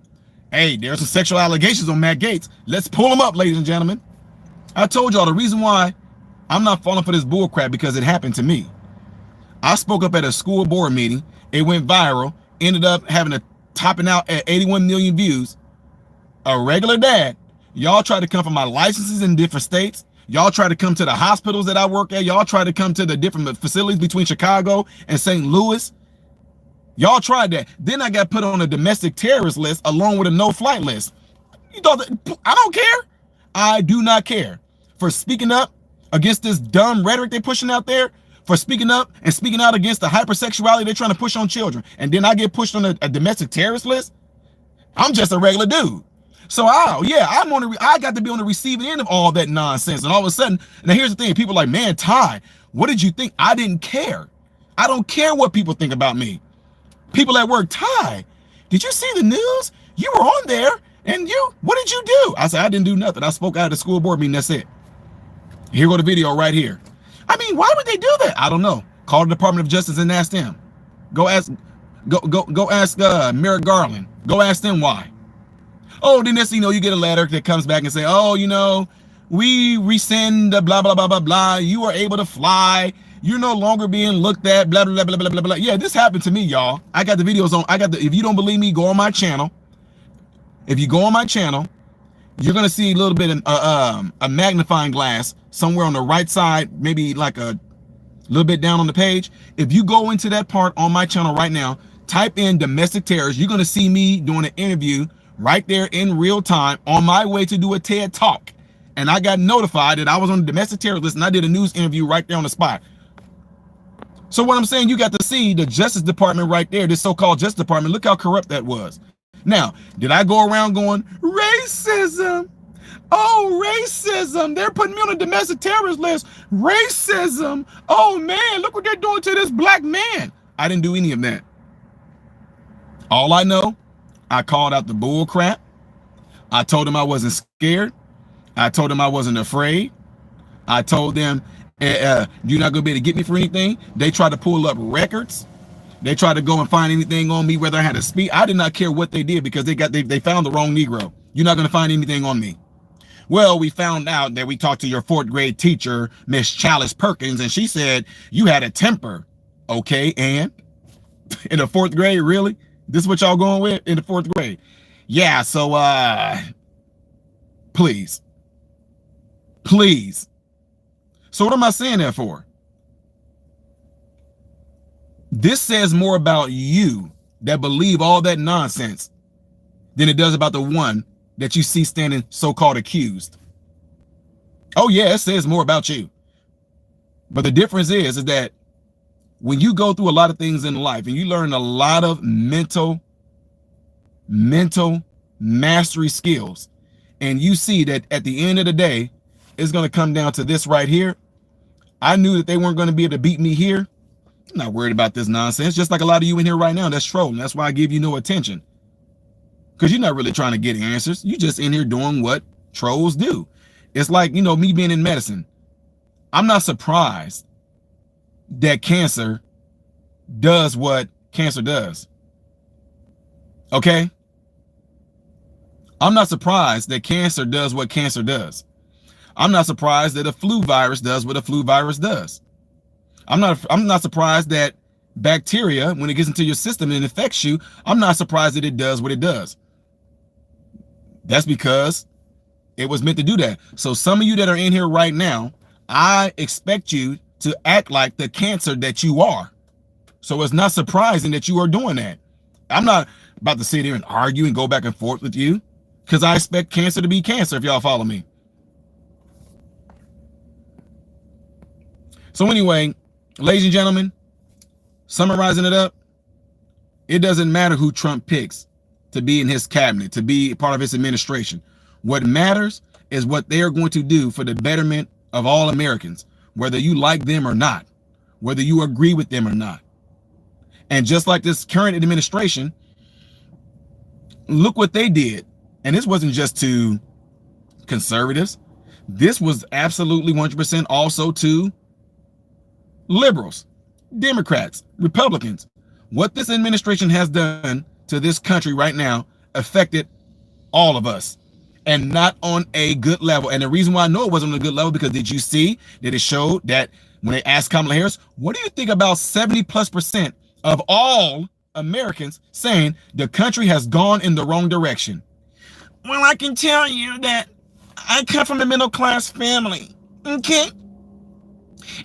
Speaker 1: Hey, there's some sexual allegations on Matt Gaetz. Let's pull them up, ladies and gentlemen. I told y'all the reason why I'm not falling for this bull crap, because it happened to me. I spoke up at a school board meeting. It went viral, ended up having a topping out at 81 million views. A regular dad. Y'all try to come for my licenses in different states. Y'all try to come to the hospitals that I work at. Y'all try to come to the different facilities between Chicago and St. Louis. Y'all tried that. Then I got put on a domestic terrorist list along with a no-flight list. You thought that I don't care? I do not care for speaking up against this dumb rhetoric they're pushing out there, for speaking up and speaking out against the hypersexuality they're trying to push on children. And then I get pushed on a domestic terrorist list. I'm just a regular dude. So I got to be on the receiving end of all that nonsense. And all of a sudden, now here's the thing, people are like, man, Ty, what did you think? I didn't care. I don't care what people think about me. People at work, Ty, did you see the news? You were on there, and what did you do? I said, I didn't do nothing. I spoke out at the school board meeting, that's it. Here go the video right here. I mean, why would they do that? I don't know. Call the Department of Justice and ask them. Go ask Merrick Garland. Go ask them why. Oh, then next thing you know, you get a letter that comes back and say, oh, we rescind the blah, blah, blah, blah, blah. You are able to fly. You're no longer being looked at, blah, blah, blah, blah, blah, blah. Yeah, this happened to me, y'all. I got the videos on. If you don't believe me, go on my channel. If you go on my channel, you're going to see a little bit of a magnifying glass somewhere on the right side, maybe like a little bit down on the page. If you go into that part on my channel right now, type in domestic terrorists, you're going to see me doing an interview right there in real time on my way to do a TED Talk. And I got notified that I was on the domestic terrorist list, and I did a news interview right there on the spot. So what I'm saying, you got to see the Justice Department right there, this so-called Justice Department. Look how corrupt that was. Now, did I go around going, racism? Oh, racism. They're putting me on a domestic terrorist list. Racism. Oh, man, look what they're doing to this black man. I didn't do any of that. All I know, I called out the bull crap. I told them I wasn't scared. I told them I wasn't afraid. I told them, you're not going to be able to get me for anything. They tried to pull up records. They tried to go and find anything on me, whether I had to speak. I did not care what they did, because they found the wrong Negro. You're not going to find anything on me. Well, we found out that we talked to your 4th grade teacher, Miss Chalice Perkins, and she said you had a temper. Okay, and in the 4th grade, really? This is what y'all going with in the 4th grade? Yeah, so please. So what am I saying that for? This says more about you that believe all that nonsense than it does about the one that you see standing so-called accused. Oh yeah, it says more about you. But the difference is that when you go through a lot of things in life and you learn a lot of mental mastery skills, and you see that at the end of the day, it's going to come down to this right here. I knew that they weren't going to be able to beat me here. I'm not worried about this nonsense. Just like a lot of you in here right now, that's trolling. That's why I give you no attention. Because you're not really trying to get answers. You're just in here doing what trolls do. It's like, me being in medicine. I'm not surprised that cancer does what cancer does. Okay? I'm not surprised that cancer does what cancer does. I'm not surprised that a flu virus does what a flu virus does. I'm not surprised that bacteria, when it gets into your system and infects you, I'm not surprised that it does what it does. That's because it was meant to do that. So some of you that are in here right now, I expect you to act like the cancer that you are. So it's not surprising that you are doing that. I'm not about to sit here and argue and go back and forth with you, because I expect cancer to be cancer, if y'all follow me. So anyway, ladies and gentlemen, summarizing it up, it doesn't matter who Trump picks to be in his cabinet, to be part of his administration. What matters is what they are going to do for the betterment of all Americans, whether you like them or not, whether you agree with them or not. And just like this current administration, look what they did. And this wasn't just to conservatives. This was absolutely 100% also to liberals, Democrats, Republicans. What this administration has done to this country right now affected all of us, and not on a good level. And the reason why I know it wasn't on a good level, because did you see that it showed that when they asked Kamala Harris, what do you think about 70+% of all Americans saying the country has gone in the wrong direction? Well, I can tell you that I come from a middle class family, okay?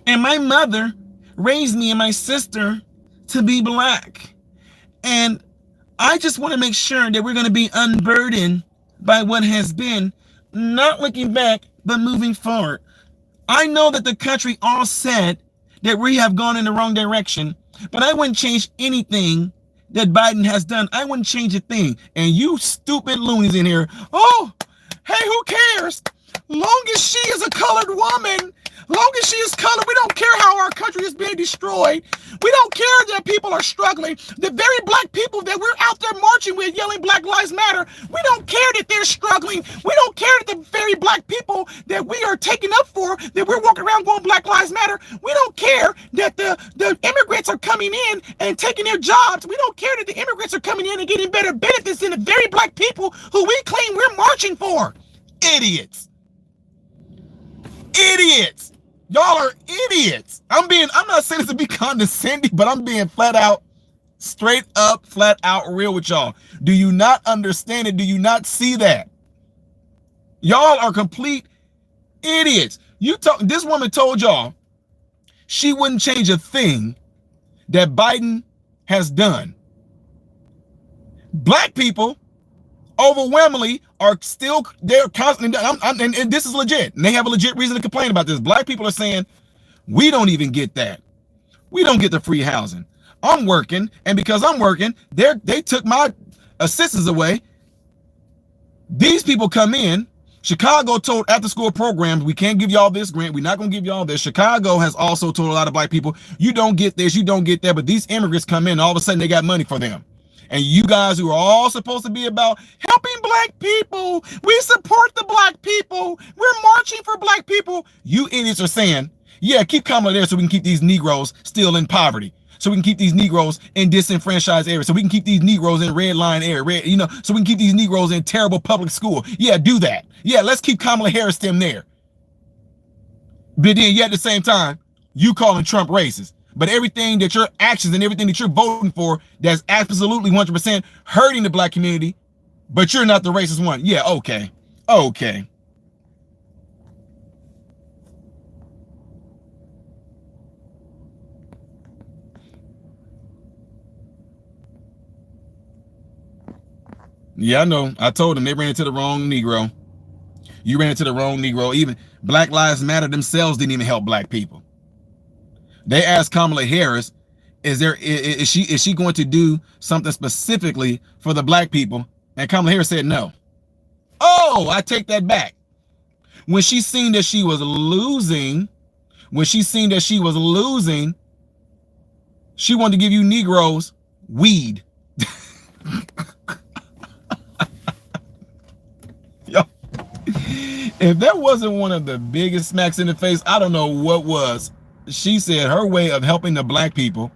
Speaker 1: And my mother raised me and my sister to be black. And I just want to make sure that we're going to be unburdened by what has been, not looking back, but moving forward. I know that the country all said that we have gone in the wrong direction, but I wouldn't change anything that Biden has done. I wouldn't change a thing. And you stupid loonies in here, oh, hey, who cares? Long as she is a colored woman, long as she is colored, we don't care how our country is being destroyed. We don't care that people are struggling. The very black people that we're out there marching with, yelling Black Lives Matter, we don't care that they're struggling. We don't care that the very black people that we are taking up for, that we're walking around going Black Lives Matter, we don't care that the immigrants are coming in and taking their jobs. We don't care that the immigrants are coming in and getting better benefits than the very black people who we claim we're marching for. Idiots. Idiots. Y'all are idiots. I'm not saying this to be condescending, but I'm being flat out, straight up, flat out real with y'all. Do you not understand it? Do you not see that? Y'all are complete idiots. This woman told y'all she wouldn't change a thing that Biden has done. Black people overwhelmingly are still, they're constantly, and this is legit, and they have a legit reason to complain about this. Black people are saying, we don't even get that. We don't get the free housing. I'm working, and because I'm working, they took my assistance away. These people come in. Chicago told after school programs, we can't give y'all this grant. We're not going to give y'all this. Chicago has also told a lot of black people, you don't get this, you don't get that. But these immigrants come in, all of a sudden they got money for them. And you guys who are all supposed to be about helping black people, we support the black people, we're marching for black people, you idiots are saying, yeah, keep Kamala there so we can keep these Negroes still in poverty, so we can keep these Negroes in disenfranchised areas, so we can keep these Negroes in red line area, so we can keep these Negroes in terrible public school. Yeah, do that. Yeah, let's keep Kamala Harris them there. But then, yeah, at the same time, you calling Trump racist. But everything that your actions and everything that you're voting for, that's absolutely 100% hurting the black community, but you're not the racist one. Yeah, okay. Okay. Yeah, I know. I told them they ran into the wrong Negro. You ran into the wrong Negro. Even Black Lives Matter themselves didn't even help black people. They asked Kamala Harris, is she going to do something specifically for the black people? And Kamala Harris said no. Oh, I take that back. When she seen that she was losing, she wanted to give you Negroes weed. Yo, if that wasn't one of the biggest smacks in the face, I don't know what was. She said her way of helping the black people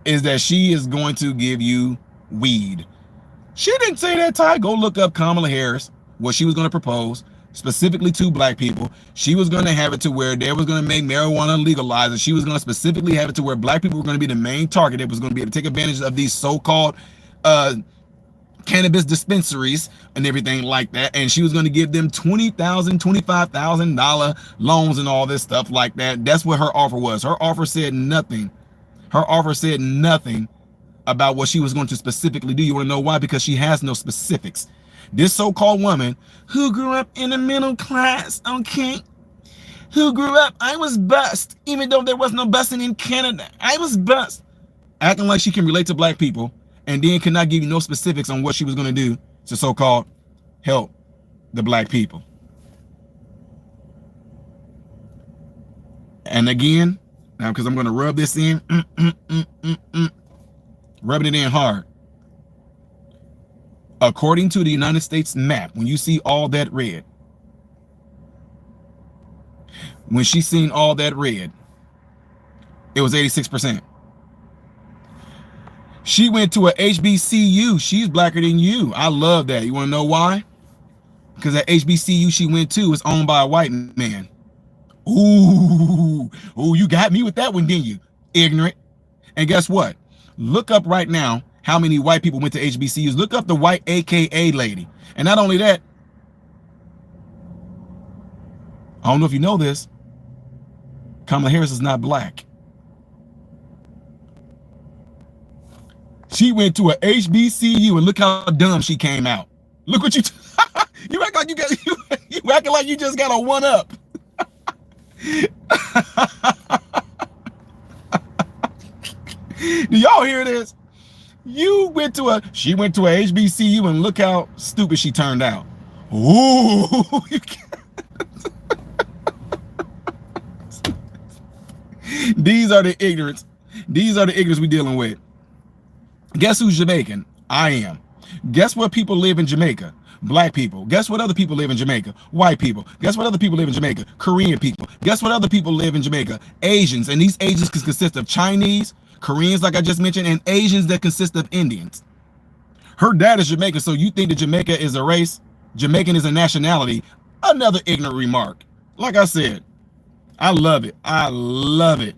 Speaker 1: is that she is going to give you weed. She didn't say that, Ty. Go look up Kamala Harris, what she was going to propose, specifically to black people. She was going to have it to where they was going to make marijuana legalized, and she was going to specifically have it to where black people were going to be the main target. It was going to be able to take advantage of these so-called cannabis dispensaries and everything like that, and she was going to give them $20,000, $25,000 loans and all this stuff like that. That's what her offer was. Her offer said nothing. Her offer said nothing about what she was going to specifically do. You want to know why? Because she has no specifics. This so-called woman who grew up in the middle class, okay, who grew up, I was bused, even though there was no busing in Canada. I was bused. Acting like she can relate to black people, and then cannot give you no specifics on what she was going to do to so-called help the black people. And again, now because I'm going to rub this in, rubbing it in hard. According to the United States map, when you see all that red, when she seen all that red, it was 86%. She went to a HBCU. She's blacker than you. I love that. You want to know why? Because that HBCU she went to is owned by a white man. Ooh, you got me with that one, didn't you? Ignorant. And guess what? Look up right now how many white people went to HBCUs. Look up the white AKA lady. And not only that, I don't know if you know this, Kamala Harris is not black. She went to a HBCU and look how dumb she came out. Look what you you act like you got you acting like you just got a one up. Do y'all hear this? She went to a HBCU and look how stupid she turned out. Ooh. These are the ignorance. These are the ignorance we're dealing with. Guess who's Jamaican? I am. Guess what people live in Jamaica? Black people. Guess what other people live in Jamaica? White people. Guess what other people live in Jamaica? Korean people. Guess what other people live in Jamaica? Asians. And these Asians can consist of Chinese, Koreans, like I just mentioned, and Asians that consist of Indians. Her dad is Jamaican, so you think that Jamaica is a race? Jamaican is a nationality. Another ignorant remark. Like I said, I love it. I love it.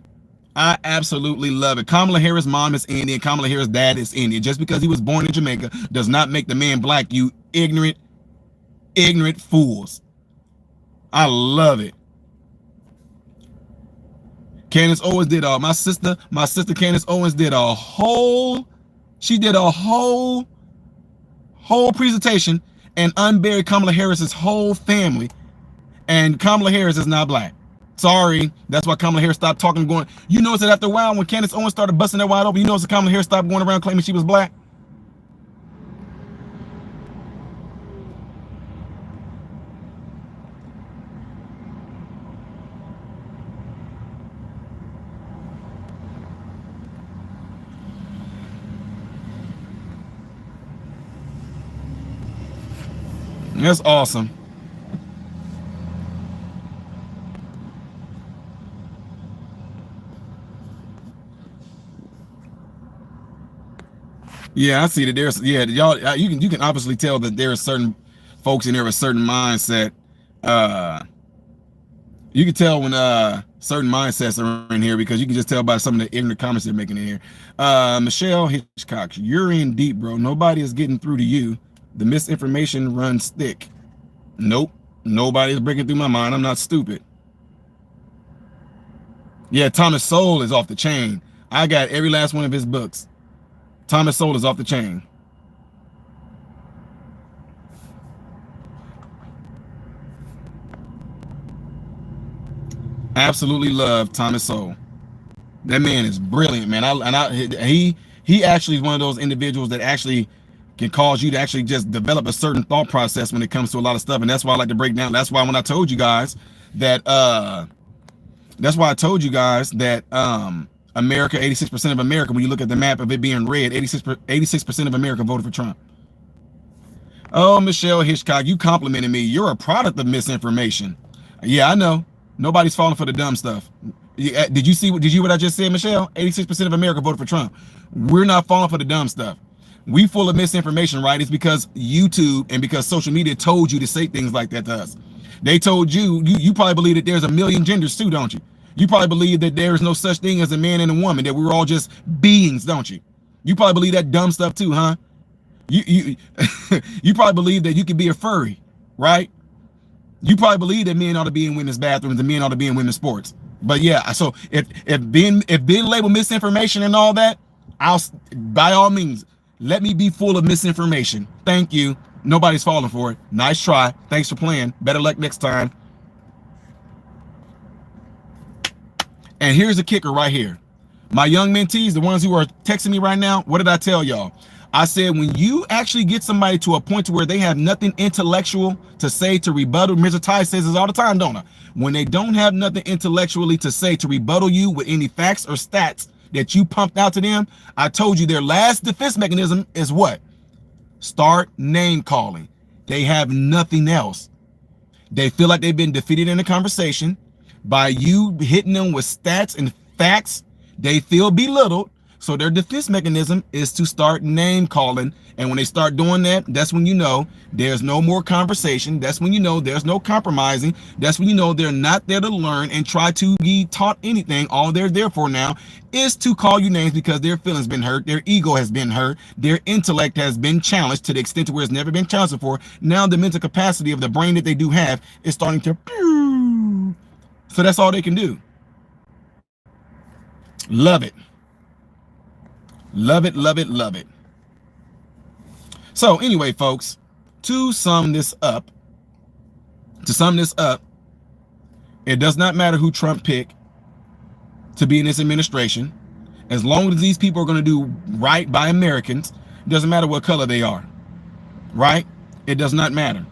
Speaker 1: I absolutely love it. Kamala Harris' mom is Indian. Kamala Harris' dad is Indian. Just because he was born in Jamaica does not make the man black, you ignorant fools. I love it. Candace Owens did my sister Candace Owens did a whole presentation and unburied Kamala Harris's whole family, and Kamala Harris is not black. Sorry, that's why Kamala Harris stopped talking, going. You notice that after a while, when Candace Owens started busting that wide open, you notice that Kamala Harris stopped going around claiming she was black. That's awesome. Yeah, I see that there's y'all you can obviously tell that there are certain folks in there with a certain mindset. You can tell when certain mindsets are in here, because you can just tell by some of the ignorant comments they're making in here. Michelle Hitchcock, you're in deep, bro. Nobody is getting through to you. The misinformation runs thick. Nope. Nobody is breaking through my mind. I'm not stupid. Yeah, Thomas Sowell is off the chain. I got every last one of his books. Thomas Sowell is off the chain. Absolutely love Thomas Sowell. That man is brilliant, man. He actually is one of those individuals that actually can cause you to actually just develop a certain thought process when it comes to a lot of stuff. And that's why I like to break down. That's why when I told you guys that America, 86% of America, when you look at the map of it being red, 86% of America voted for Trump. Oh, Michelle Hitchcock, you complimented me. You're a product of misinformation. Yeah, I know. Nobody's falling for the dumb stuff. Did you hear what I just said, Michelle? 86% of America voted for Trump. We're not falling for the dumb stuff. We full of misinformation, right? It's because YouTube and because social media told you to say things like that to us. They told you probably believe that there's a million genders too, don't you? You probably believe that there is no such thing as a man and a woman, that we're all just beings, don't you? You probably believe that dumb stuff too, huh? You you probably believe that you could be a furry, right? You probably believe that men ought to be in women's bathrooms and men ought to be in women's sports. But yeah, so if being labeled misinformation and all that, I'll, by all means, let me be full of misinformation. Thank you. Nobody's falling for it. Nice try. Thanks for playing. Better luck next time. And here's the kicker right here. My young mentees, the ones who are texting me right now, what did I tell y'all? I said, when you actually get somebody to a point to where they have nothing intellectual to say to rebuttal, Mr. Ty says this all the time, don't I? When they don't have nothing intellectually to say to rebuttal you with any facts or stats that you pumped out to them, I told you their last defense mechanism is what? Start name calling. They have nothing else. They feel like they've been defeated in a conversation. By you hitting them with stats and facts, they feel belittled. So their defense mechanism is to start name calling. And when they start doing that, that's when you know there's no more conversation. That's when you know there's no compromising. That's when you know they're not there to learn and try to be taught anything. All they're there for now is to call you names because their feelings been hurt. Their ego has been hurt. Their intellect has been challenged to the extent to where it's never been challenged before. Now the mental capacity of the brain that they do have is starting to pew. So that's all they can do. Love it. Love it, love it, love it. So anyway, folks, to sum this up, it does not matter who Trump picked to be in this administration. As long as these people are going to do right by Americans, it doesn't matter what color they are, right? It does not matter.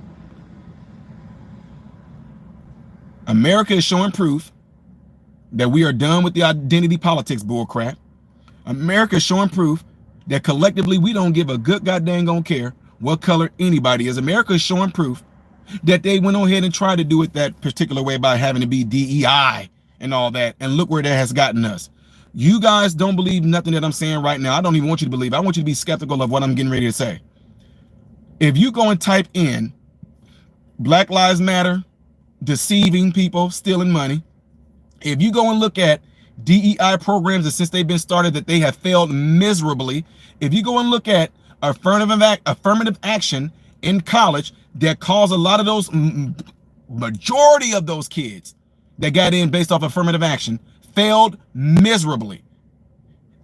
Speaker 1: America is showing proof that we are done with the identity politics bullcrap. America is showing proof that collectively we don't give a good goddamn gonna care what color anybody is. America is showing proof that they went on ahead and tried to do it that particular way by having to be DEI and all that. And look where that has gotten us. You guys don't believe nothing that I'm saying right now. I don't even want you to believe. I want you to be skeptical of what I'm getting ready to say. If you go and type in Black Lives Matter, deceiving people, stealing money, if you go and look at DEI programs that since they've been started that they have failed miserably, if you go and look at affirmative action in college that caused a lot of those, majority of those kids that got in based off affirmative action failed miserably.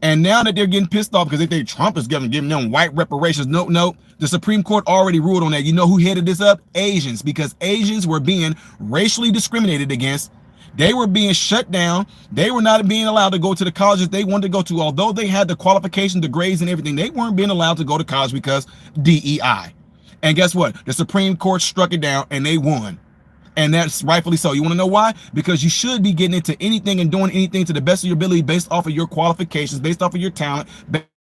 Speaker 1: And now that they're getting pissed off because they think Trump is giving them white reparations. No, the Supreme Court already ruled on that. You know who headed this up? Asians, because Asians were being racially discriminated against. They were being shut down. They were not being allowed to go to the colleges they wanted to go to. Although they had the qualifications, the grades and everything, they weren't being allowed to go to college because DEI. And guess what? The Supreme Court struck it down and they won. And that's rightfully so. You want to know why? Because you should be getting into anything and doing anything to the best of your ability based off of your qualifications, based off of your talent,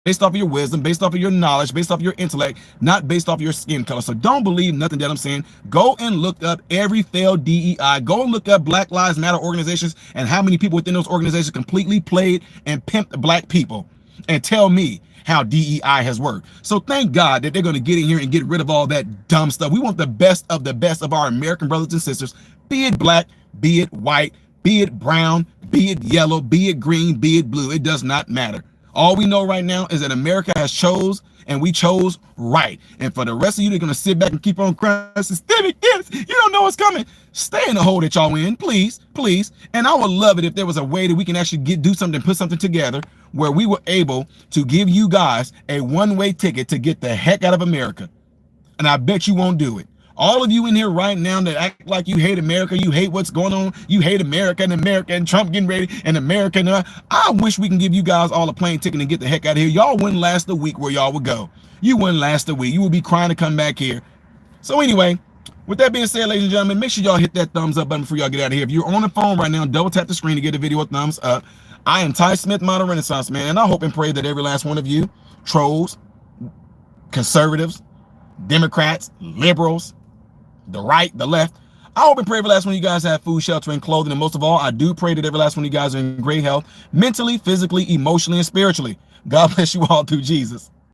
Speaker 1: based off of your wisdom, based off of your knowledge, based off of your intellect, not based off of your skin color. So don't believe nothing that I'm saying. Go and look up every failed DEI. Go and look up Black Lives Matter organizations and how many people within those organizations completely played and pimped black people, and tell me how DEI has worked. So thank God that they're going to get in here and get rid of all that dumb stuff. We want the best of our American brothers and sisters, be it black, be it white, be it brown, be it yellow, be it green, be it blue. It does not matter. All we know right now is that America has chose, and we chose right. And for the rest of you, they're going to sit back and keep on crying. Yes, you don't know what's coming. Stay in the hole that y'all in, please, please. And I would love it if there was a way that we can actually do something, put something together where we were able to give you guys a one-way ticket to get the heck out of America. And I bet you won't do it. All of you in here right now that act like you hate America, you hate what's going on, you hate America and Trump getting ready and America. And I wish we can give you guys all a plane ticket and get the heck out of here. Y'all wouldn't last a week where y'all would go. You wouldn't last a week. You would be crying to come back here. So anyway, with that being said, ladies and gentlemen, make sure y'all hit that thumbs up button before y'all get out of here. If you're on the phone right now, double tap the screen to give the video a thumbs up. I am Ty Smith, Modern Renaissance Man, and I hope and pray that every last one of you, trolls, conservatives, Democrats, liberals, the right, the left, I hope and pray every last one of you guys have food, shelter, and clothing. And most of all, I do pray that every last one of you guys are in great health, mentally, physically, emotionally, and spiritually. God bless you all through Jesus.